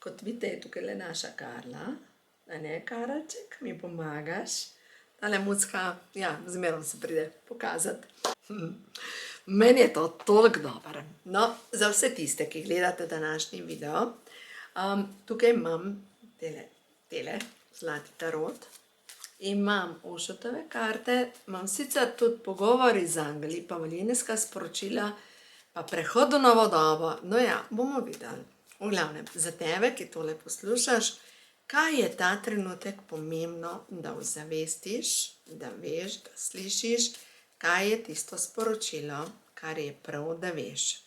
Kot vidite, je tukaj le naša Karla, a ne, Karlček, mi pomagaš. Tale mucka, ja, zmerom se pride pokazati. Meni je to toliko dobro. No, za vse tiste, ki gledate današnji video, tukaj imam tele, zlati tarot. Imam Ošotove karte, imam sicer tudi pogovori z angeli, pa valjenjska sporočila, pa prehod v novo dobo. No ja, bomo videli. V glavnem, za tebe, ki tole poslušaš, kaj je ta trenutek pomembno, da ozavestiš, da veš, da slišiš, kaj je tisto sporočilo, kar je prav, da veš.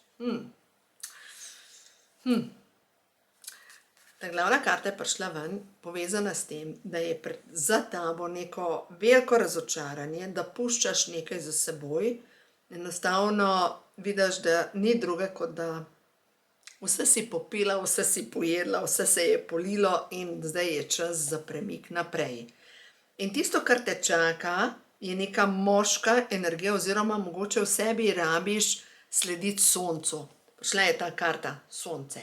Ta glavna karta je prišla ven, povezana s tem, da je za tabo neko veliko razočaranje, da puščaš nekaj za seboj. Enostavno vidiš, da ni druge, kot da vse si popila, vse si pojedla, vse se je polilo in zdaj je čas za premik naprej. In tisto, kar te čaka, je neka moška energija oziroma mogoče v sebi rabiš slediti soncu. Prišla je ta karta, sonce.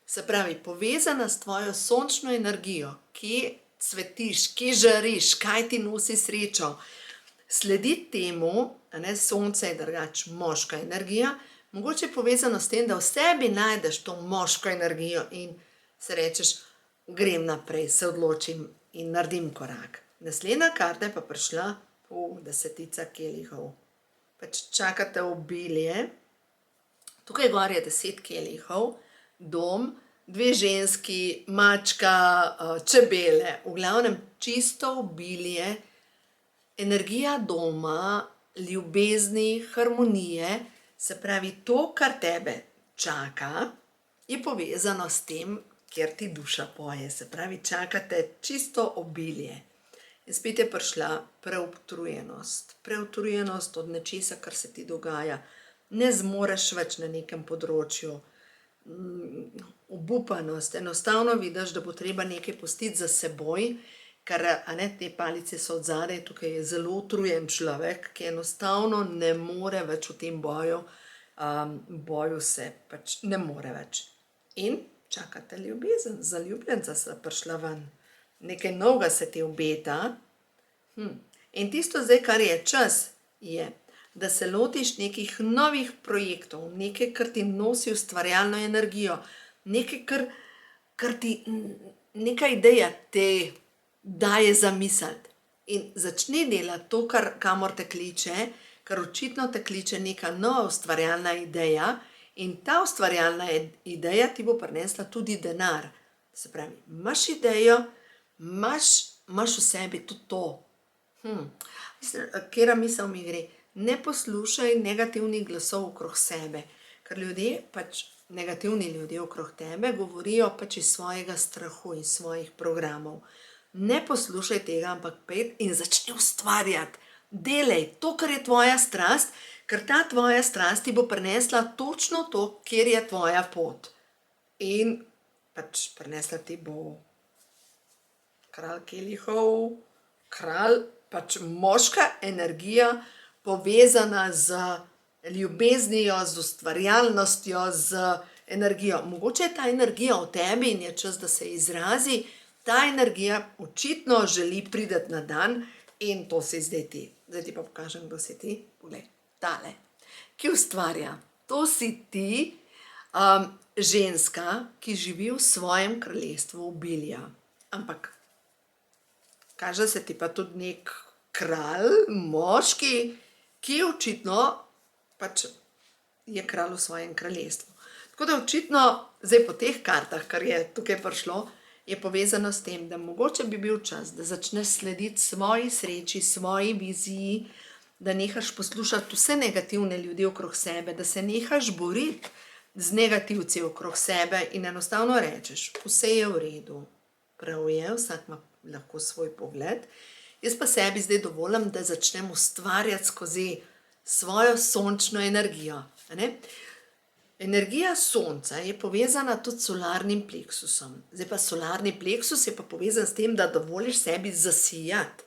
Se pravi, povezana s tvojo sončno energijo, kje cvetiš, kje žariš, kaj ti nosi srečo. Slediti temu, a ne, sonce je drugače moška energija, mogoče je povezano s tem, da v sebi najdeš to moško energijo in se rečeš, grem naprej, se odločim in naredim korak. Naslednja karta je pa prišla, desetica kelihov. Pač čakate obilje. Tukaj gor je 10 kelihov, dom, 2 ženski, mačka, čebele. V glavnem čisto obilje, energija doma, ljubezni, harmonije. Se pravi, to, kar tebe čaka, je povezano s tem, kjer ti duša poje. Se pravi, čakate čisto obilje. In spet je prišla preutrujenost. Preutrujenost od nečesa, kar se ti dogaja. Ne zmoreš več na nekem področju. Obupanost. Enostavno vidiš, da bo treba nekaj pustiti za seboj, ker te palice so od zadaj, tukaj je zelo utrujen človek, ki enostavno ne more več v tem boju. Boju se pač ne more več. In čakate ljubezen, zaljubljenca sta prišla ven. Nekaj novega se ti obeta. In tisto zdaj, kar je čas, je, da se lotiš nekih novih projektov, nekaj, kar ti nosi ustvarjalno energijo, nekaj, kar ti neka ideja te daje za misliti. In začni delati to, kamor te kliče, ker očitno te kliče neka nova ustvarjalna ideja in ta ustvarjalna ideja ti bo prinesla tudi denar. Se pravi, imaš idejo, imaš v sebi tudi to. Katera misel mi gre? Ne poslušaj negativnih glasov okrog sebe, ker ljudje, pač negativni ljudje okrog tebe govorijo pač iz svojega strahu, iz svojih programov. Ne poslušaj tega, ampak pej in začni ustvarjati. Delaj to, kar je tvoja strast, ker ta tvoja strast ti bo prinesla točno to, kjer je tvoja pot. In pač prinesla ti bo kralj kelihov, kralj, pač moška energija, povezana z ljubeznijo, z ustvarjalnostjo, z energijo. Mogoče je ta energija v tebi in je čas, da se izrazi. Ta energija očitno želi priti na dan in to si zdaj ti. Zdaj ti pa pokažem, kdo si ti. Poglej, tale, ki ustvarja. To si ti, ženska, ki živi v svojem kraljestvu obilja. Ampak kaže se ti pa tudi nek kralj, moški, ki očitno pač je kralj v svojem kraljestvu. Tako da očitno, zdaj po teh kartah, kar je tukaj prišlo, je povezano s tem, da mogoče bi bil čas, da začneš slediti svoji sreči, svoji viziji, da nehaš poslušati vse negativne ljudi okrog sebe, da se nehaš boriti z negativci okrog sebe in enostavno rečeš, vse je v redu, prav je, vsak ima lahko svoj pogled. Jaz pa sebi zdaj dovolim, da začnem ustvarjati skozi svojo sončno energijo. Energija sonca je povezana tudi s solarnim pleksusom. Zdaj pa solarni pleksus je pa povezan s tem, da dovoliš sebi zasijati,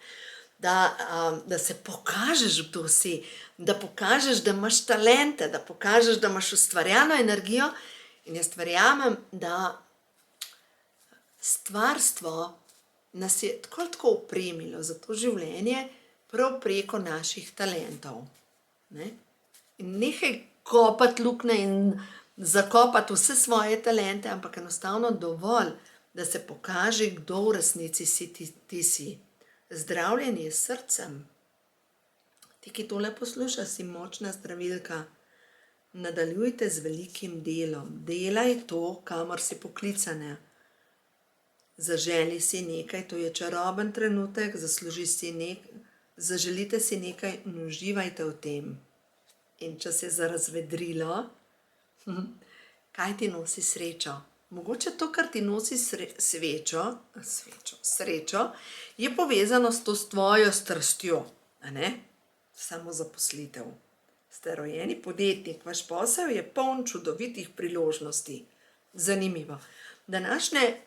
da se pokažeš, kdo si, da pokažeš, da imaš talente, da pokažeš, da imaš ustvarjalno energijo. In jaz verjamem, da Stvarstvo nas je tako opremilo za to življenje prav preko naših talentov. Ne? In nehaj kopati luknje in zakopati vse svoje talente, ampak enostavno dovolj, da se pokaže, kdo v resnici ti si. Zdravljenje s srcem. Ti, ki tole posluša, si močna zdravilka. Nadaljujte z velikim delom. Delaj to, kamor si poklicana. Zaželi si nekaj, to je čaroben trenutek, zaželite si nekaj in uživajte v tem. In če se je zarazvedrilo, kaj ti nosi srečo? Mogoče to, kar ti nosi srečo, je povezano s to tvojo strastjo, a ne? Samozaposlitev. Ste rojeni podjetnik, vaš posel je poln čudovitih priložnosti. Zanimivo. Današnje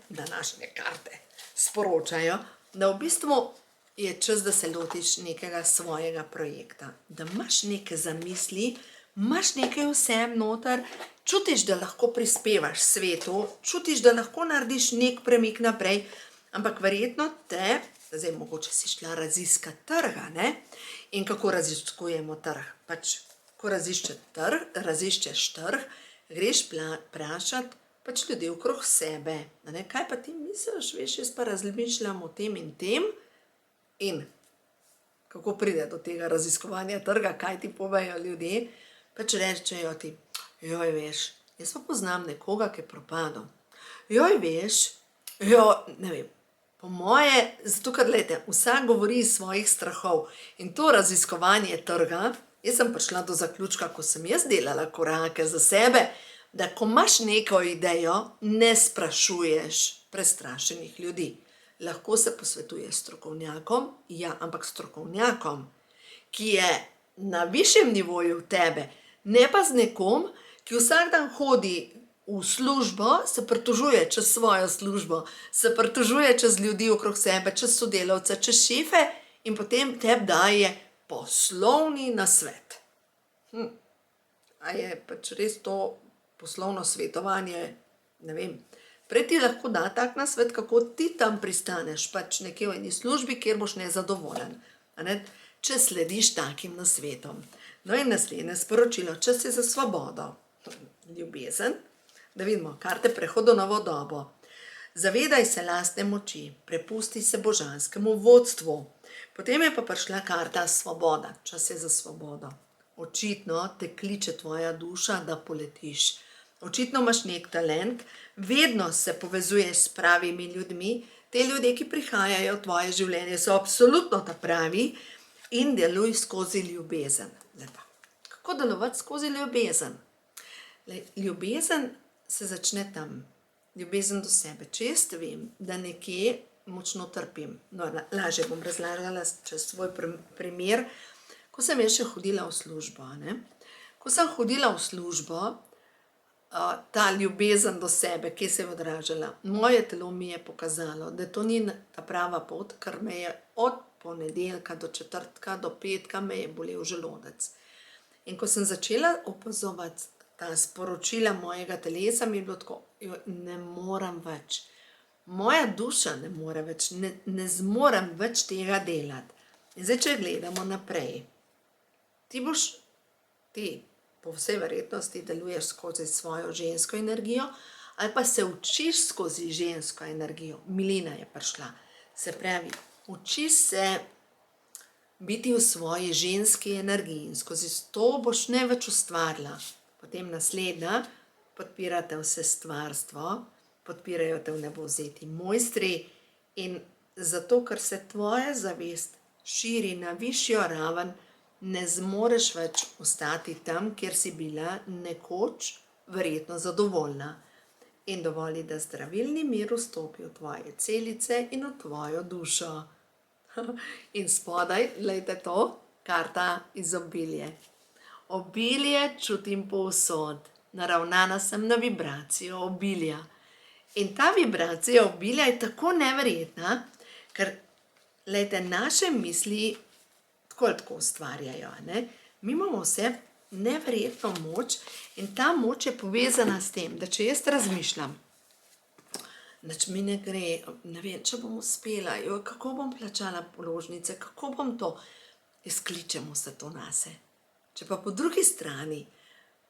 karte sporočajo, da v bistvu je čas, da se lotiš nekega svojega projekta. Da imaš neke zamisli, imaš nekaj vsem noter, čutiš, da lahko prispevaš svetu, čutiš, da lahko narediš nek premik naprej, ampak verjetno zdaj mogoče si šla raziskat trga, ne? In kako raziskujemo trg? Pač, ko raziščeš trg, greš vprašat ljudi okrog sebe. Ne? Kaj pa ti misliš, veš, jaz pa razmišljam o tem in tem. In kako pride do tega raziskovanja trga, kaj ti povejo ljudje? Pač rečejo ti, joj, veš, jaz pa poznam nekoga, ki je propadel. Joj, veš, ne vem, po moje, zato ker, glejte, vsak govori iz svojih strahov. In to raziskovanje trga, jaz sem prišla do zaključka, ko sem jaz delala korake za sebe, da ko imaš neko idejo, ne sprašuješ prestrašenih ljudi. Lahko se posvetuješ strokovnjakom, ja, ampak strokovnjakom, ki je na višjem nivoju tebe, ne pa z nekom, ki vsak dan hodi v službo, se pritožuje čez svojo službo, se pritožuje čez ljudi okrog sebe, čez sodelavce, čez šefe in potem tebi daje poslovni nasvet. A je pač res to poslovno svetovanje, ne vem. Prej ti lahko da tak nasvet, kako ti tam pristaneš, pač nekje v eni službi, kjer boš nezadovoljen, če slediš takim nasvetom. No in naslednje sporočilo, čas je za svobodo, ljubezen, da vidimo, karte prehodu na novo dobo. Zavedaj se lastne moči, prepusti se božanskemu vodstvu. Potem je pa prišla karta svoboda, čas je za svobodo. Očitno te kliče tvoja duša, da poletiš. Očitno imaš nek talent, vedno se povezuješ s pravimi ljudmi, te ljudje, ki prihajajo v tvoje življenje, so absolutno ta pravi in deluj skozi ljubezen. Kako delovati skozi ljubezen? Ljubezen se začne tam, ljubezen do sebe. Če jaz vem, da nekje močno trpim, lažje bom razlagala čez svoj primer, ko sem jaz še hodila v službo. Ko sem hodila v službo, ta ljubezen do sebe, ki se je odražala, moje telo mi je pokazalo, da to ni ta prava pot, ker me je od ponedeljka do četrtka do petka me je bolel želodec. In ko sem začela opazovati ta sporočila mojega telesa, mi je bilo tako, ne morem več. Moja duša ne more več, ne zmorem več tega delati. In zdaj, če gledamo naprej, ti po vsej verjetnosti deluješ skozi svojo žensko energijo ali pa se učiš skozi žensko energijo. Milina je prišla. Se pravi, učiš se biti v svoji ženski energiji in skozi to boš ne več ustvarila. Potem naslednja, podpirate vse stvarstvo, podpirajo te v nebo vzeti mojstri in zato, ker se tvoja zavest širi na višjo raven, ne zmoreš več ostati tam, kjer si bila nekoč verjetno zadovoljna. In dovoli, da zdravilni mir vstopi v tvoje celice in v tvojo dušo. In spodaj, glejte to, karta izobilje. Obilje čutim povsod, naravnana sem na vibracijo obilja. In ta vibracija obilja je tako neverjetna, ker, glejte, naše misli tako ustvarjajo. Mi imamo vse neverjetno moč in ta moč je povezana s tem, da če jaz razmišljam, nič mi ne gre, ne vem, če bom uspela, kako bom plačala položnice, kako bom to. Izkličem vse to nase. Če pa po drugi strani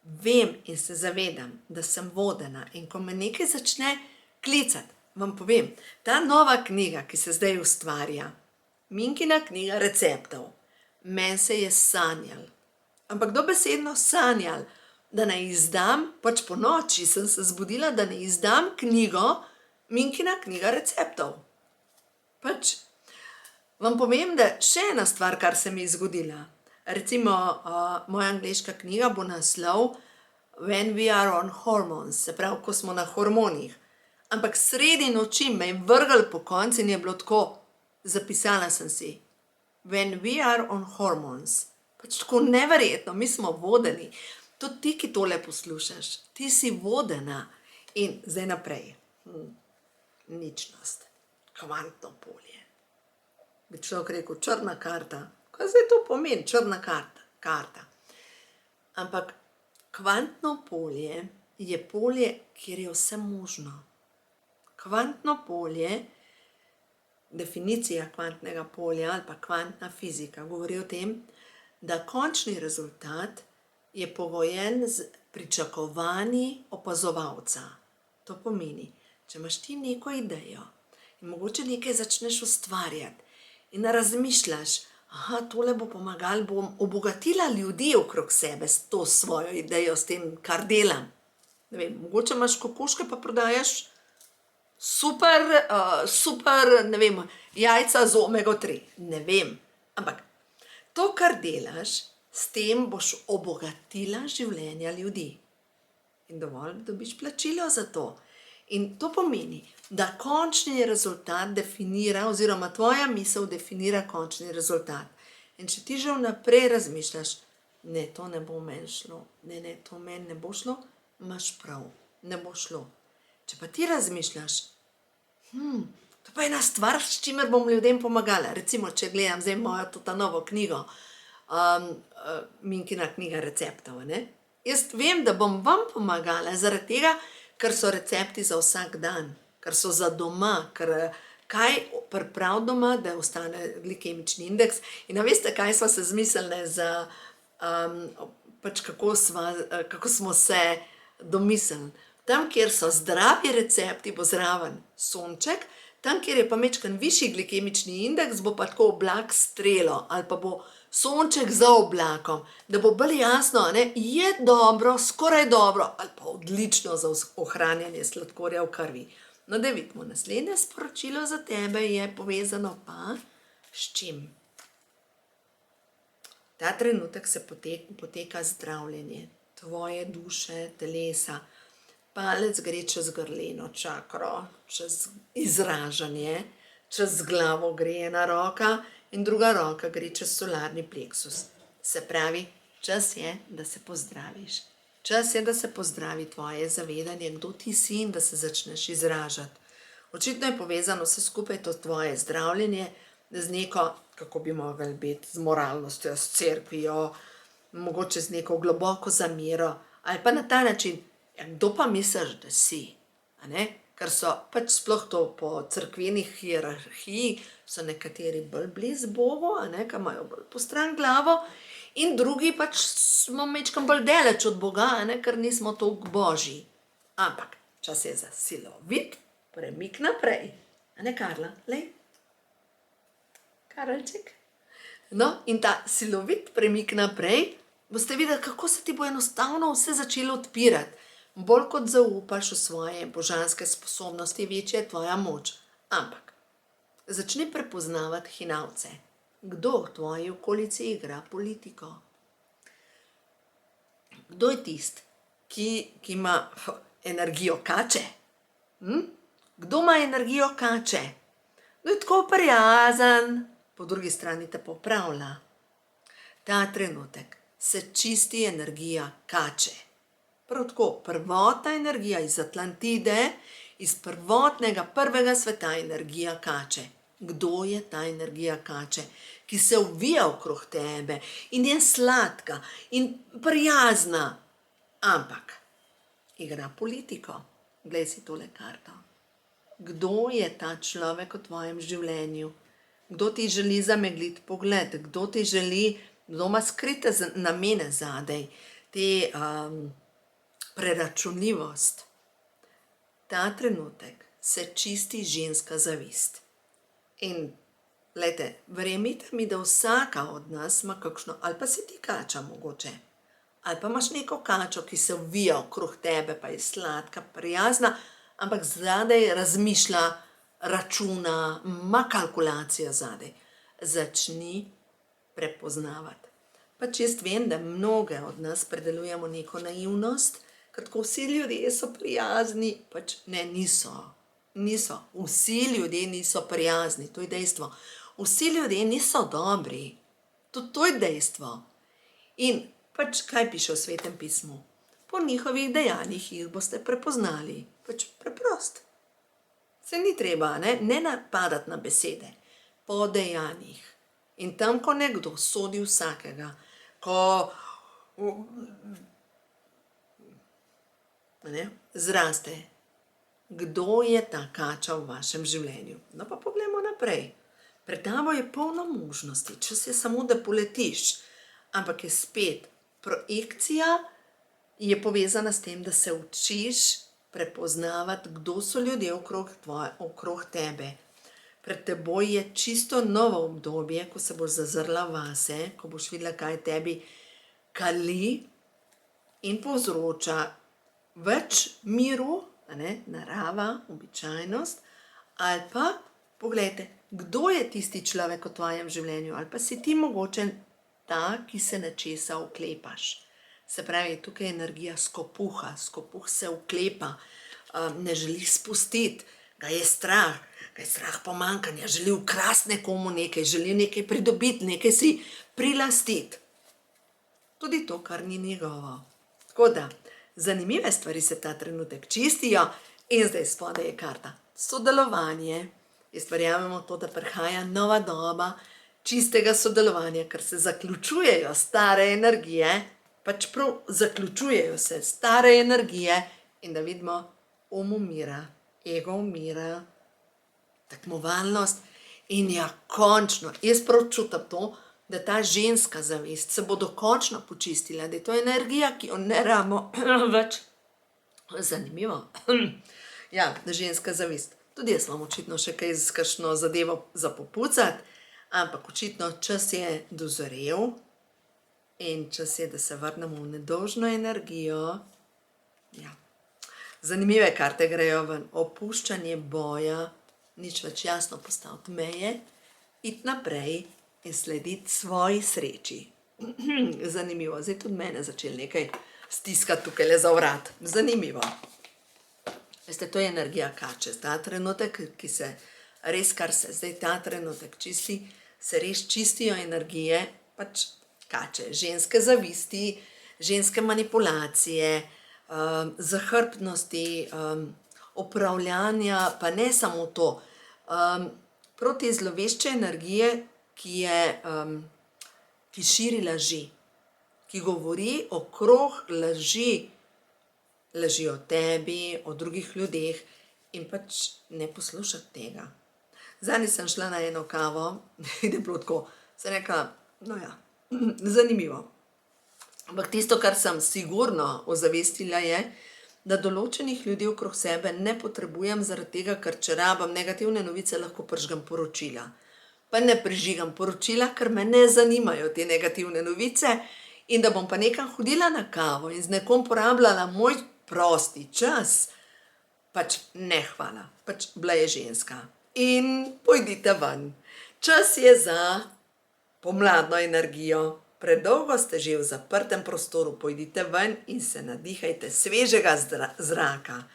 vem in se zavedam, da sem vodena in ko me nekaj začne klicati, vam povem, ta nova knjiga, ki se zdaj ustvarja, Minkina knjiga receptov, meni se je sanjal, ampak dobesedno sanjal, da ne izdam, pač po noči sem se zbudila, da ne izdam knjigo Minkina knjiga receptov. Pač vam povem, da še ena stvar, kar se mi je zgodila. Recimo, moja angleška knjiga bo naslov When we are on hormones, se pravi, ko smo na hormonih. Ampak sredi noči me je vrgel po koncu in je bilo tako, zapisala sem si, When we are on hormones. Pač tako neverjetno, mi smo vodeni. Tudi ti, ki tole poslušaš, ti si vodena. In zdaj naprej. Ničnost, kvantno polje. Bi človek rekel, črna karta. Kaj zdaj to pomeni, črna karta? Ampak kvantno polje je polje, kjer je vse možno. Kvantno polje, definicija kvantnega polja ali pa kvantna fizika govori o tem, da končni rezultat je pogojen z pričakovanji opazovalca. To pomeni, če imaš ti neko idejo in mogoče nekaj začneš ustvarjati in razmišljaš, tole bo pomagalo, bom obogatila ljudi okrog sebe s to svojo idejo, s tem, kar delam. Ne vem, mogoče imaš kokoške pa prodajaš super, ne vem, jajca z omego 3. Ne vem, ampak to, kar delaš, s tem boš obogatila življenja ljudi. In dovolj dobiš plačilo za to. In to pomeni, da končni rezultat definira, oziroma tvoja misel definira končni rezultat. In če ti že vnaprej razmišljaš, ne, to ne bo meni šlo, ne, to meni ne bo šlo, imaš prav, ne bo šlo. Če pa ti razmišljaš, to pa je ena stvar, s čimer bom ljudem pomagala. Recimo, če gledam zdaj mojo to novo knjigo, Minkina knjiga receptov, ne? Jaz vem, da bom vam pomagala zaradi tega, ker so recepti za vsak dan, ker so za doma, ker kaj priprav doma, da ostane glikemični indeks. In veste, kaj sva se zmislili za, pač kako smo se domislili. Tam, kjer so zdravi recepti, bo zraven sonček, tam, kjer je pa majčkeno višji glikemični indeks, bo pa tako oblak strelo ali pa bo sonček za oblakom, da bo bolj jasno, je dobro, skoraj dobro ali pa odlično za ohranjanje sladkorja v krvi. No, da vidimo, naslednje sporočilo za tebe je povezano pa s čim? Ta trenutek se poteka zdravljenje tvoje duše, telesa. Palec gre čez grleno čakro, čez izražanje, čez glavo gre ena roka in druga roka gre čez solarni pleksus. Se pravi, čas je, da se pozdraviš. Čas je, da se pozdravi tvoje zavedanje, kdo ti si in da se začneš izražati. Očitno je povezano vse skupaj to tvoje zdravljenje z neko, kako bi mogli biti, z moralnostjo, s cerkvijo, mogoče z neko globoko zamero, ali pa na ta način, kdo pa misliš, da si? Ker so pač sploh to po cerkvenih hierarhiji, so nekateri bolj blizu Bogu, ki imajo bolj postran glavo, in drugi pač smo majčkeno bolj daleč od Boga, ker nismo toliko božji. Ampak čas je za silovit premik naprej. Karla? Lej. Karlček? No, in ta silovit premik naprej, boste videli, kako se ti bo enostavno vse začelo odpirati. Bolj kot zaupaš v svoje božanske sposobnosti, večja je tvoja moč. Ampak začni prepoznavati hinavce. Kdo v tvoji okolici igra politiko? Kdo je tisti, ki ima energijo kače? Kdo ima energijo kače? Kdo je tako prijazen, po drugi strani te popravlja? Ta trenutek se čisti energija kače. Prav tako, prvotna energija iz Atlantide, iz prvotnega prvega sveta energija kače. Kdo je ta energija kače, ki se uvija okrog tebe in je sladka in prijazna, ampak igra politiko? Glej si tole karto. kdo je ta človek v tvojem življenju, kdo ti želi zamegliti pogled, kdo ima skrite namene zadaj, te preračunljivost. Ta trenutek se čisti ženska zavist. In glejte, verjemite mi, da vsaka od nas ima kakšno, ali pa si ti kača mogoče, ali pa imaš neko kačo, ki se vija okrog tebe, pa je sladka, prijazna, ampak zadaj razmišlja, računa, ima kalkulacijo zadaj. Začni prepoznavati. Pač jaz vem, da mnoge od nas predelujemo neko naivnost, ker tako vsi ljudje so prijazni, pač ne, niso. Vsi ljudje niso prijazni, to je dejstvo. Vsi ljudje niso dobri, tudi to je dejstvo. In pač kaj piše v Svetem pismu? Po njihovih dejanjih jih boste prepoznali. Pač preprost. Se ni treba, ne napadati na besede. Po dejanjih. In tam, ko nekdo sodi vsakega, ko zraste, kdo je ta kača v vašem življenju? No pa poglejmo naprej. Pred tabo je polno možnosti, čas je samo, da poletiš. Ampak je spet projekcija, je povezana s tem, da se učiš prepoznavati, kdo so ljudje okrog tebe. Pred teboj je čisto novo obdobje, ko se boš zazrla vase, ko boš videla, kaj tebi kali in povzroča več miru, narava, običajnost, ali pa, poglejte, kdo je tisti človek v tvojem življenju, ali pa si ti mogoče ta, ki se nečesa oklepaš. Se pravi, tukaj je energija skopuha, skopuh se oklepa, ne želi spustiti, ga je strah pomanjkanja, želi ukrasti nekomu nekaj, želi nekaj pridobiti, nekaj si prilastiti. Tudi to, kar ni njegovo. Tako da, zanimive stvari se ta trenutek čistijo in zdaj spodaj je karta sodelovanje. Jaz verjamem v to, da prihaja nova doba čistega sodelovanja, ker se zaključujejo stare energije, pač prav zaključujejo se stare energije in da vidimo, umira, ego umira, tekmovalnost in ja, končno, jaz prav čutim to, da ta ženska zavest se bo dokončno počistila, da je to energija, ki jo ne rabimo več. Zanimivo. Ja, da ženska zavest. Tudi jaz imam očitno še kaj z kakšno zadevo za popucati, ampak očitno čas je dozorel in čas je, da se vrnemo v nedolžno energijo. Ja. Zanimive karte grejo ven. Opuščanje boja, nič več jasno postaviti meje, iti naprej in slediti svoji sreči. Zanimivo. Zdaj tudi mene začel nekaj stiskati tukaj za vrat. Zanimivo. Veste, to je energija kače. Ta trenutek, ki se res, kar se zdaj ta trenutek čisti, se res čistijo energije, pač kače, ženske zavisti, ženske manipulacije, zahrbtnosti, upravljanja, pa ne samo to. Proti zlovešče energije, ki širi laži, ki govori okrog laži o tebi, o drugih ljudeh in pač ne poslušati tega. Zadnjič sem šla na eno kavo in je bilo tako, sem rekla, no ja, zanimivo. Ampak tisto, kar sem sigurno ozavestila je, da določenih ljudi okrog sebe ne potrebujem zaradi tega, ker če rabam negativne novice, lahko prižgam poročila. Pa ne prižigam poročila, ker me ne zanimajo te negativne novice in da bom pa nekam hodila na kavo in z nekom porabljala moj prosti čas, pač ne hvala, pač bila je ženska. In pojdite ven. Čas je za pomladno energijo. Predolgo ste že v zaprtem prostoru, pojdite ven in se nadihajte svežega zraka.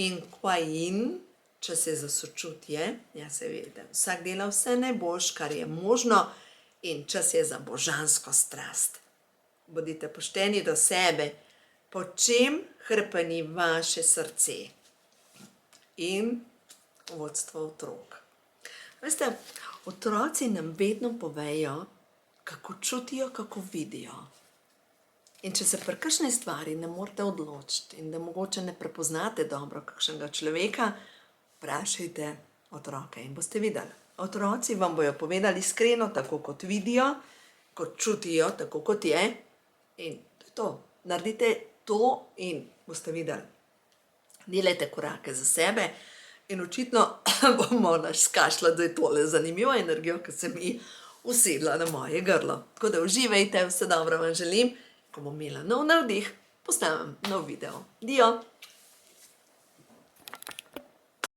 In Kuan-Yin, čas je za sočutje, ja se vedete, vsak dela vse najboljš, kar je možno in čas je za božansko strast. Bodite pošteni do sebe, po čem hrepeni vaše srce in vodstvo otrok. Veste, otroci nam vedno povejo, kako čutijo, kako vidijo. In če se pri kakšni stvari ne morete odločiti in da mogoče ne prepoznate dobro kakšnega človeka, vprašajte otroke in boste videli. Otroci vam bojo povedali iskreno, tako kot vidijo, kot čutijo, tako kot je. In to je to. Naredite to in boste videli. Delajte korake za sebe in očitno bomo naš skašljati, da je tole zanimiva energija, ki se mi usedla na moje grlo. Tako da uživajte, vse dobro vam želim. Ko bom imela nov navdih, postavim nov video. Dio!